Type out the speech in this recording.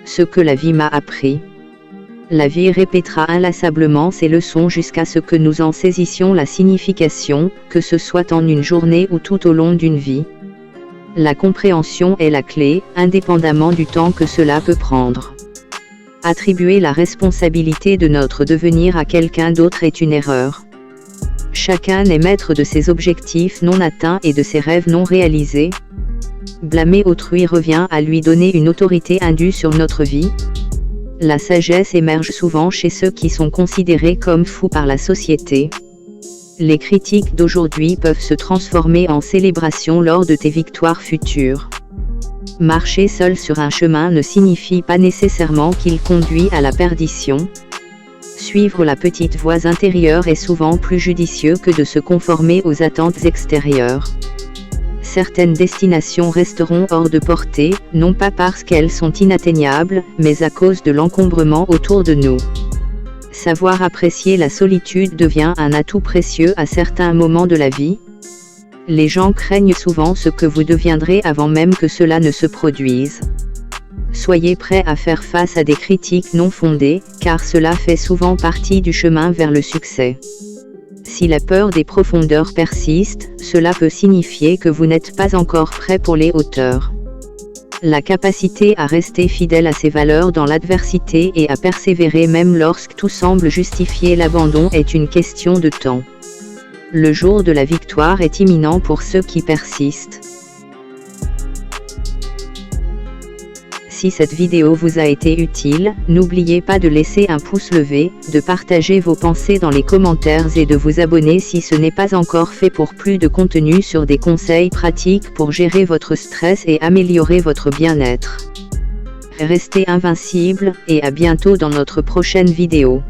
Ce que la vie m'a appris. La vie répétera inlassablement ces leçons jusqu'à ce que nous en saisissions la signification, que ce soit en une journée ou tout au long d'une vie. La compréhension est la clé, indépendamment du temps que cela peut prendre. Attribuer la responsabilité de notre devenir à quelqu'un d'autre est une erreur. Chacun est maître de ses objectifs non atteints et de ses rêves non réalisés. Blâmer autrui revient à lui donner une autorité indue sur notre vie. La sagesse émerge souvent chez ceux qui sont considérés comme fous par la société. Les critiques d'aujourd'hui peuvent se transformer en célébration lors de tes victoires futures. Marcher seul sur un chemin ne signifie pas nécessairement qu'il conduit à la perdition. Suivre la petite voie intérieure est souvent plus judicieux que de se conformer aux attentes extérieures. Certaines destinations resteront hors de portée, non pas parce qu'elles sont inatteignables, mais à cause de l'encombrement autour de nous. Savoir apprécier la solitude devient un atout précieux à certains moments de la vie. Les gens craignent souvent ce que vous deviendrez avant même que cela ne se produise. Soyez prêts à faire face à des critiques non fondées, car cela fait souvent partie du chemin vers le succès. Si la peur des profondeurs persiste, cela peut signifier que vous n'êtes pas encore prêt pour les hauteurs. La capacité à rester fidèle à ses valeurs dans l'adversité et à persévérer même lorsque tout semble justifier l'abandon est une question de temps. Le jour de la victoire est imminent pour ceux qui persistent. Si cette vidéo vous a été utile, n'oubliez pas de laisser un pouce levé, de partager vos pensées dans les commentaires et de vous abonner si ce n'est pas encore fait pour plus de contenu sur des conseils pratiques pour gérer votre stress et améliorer votre bien-être. Restez invincible, et à bientôt dans notre prochaine vidéo.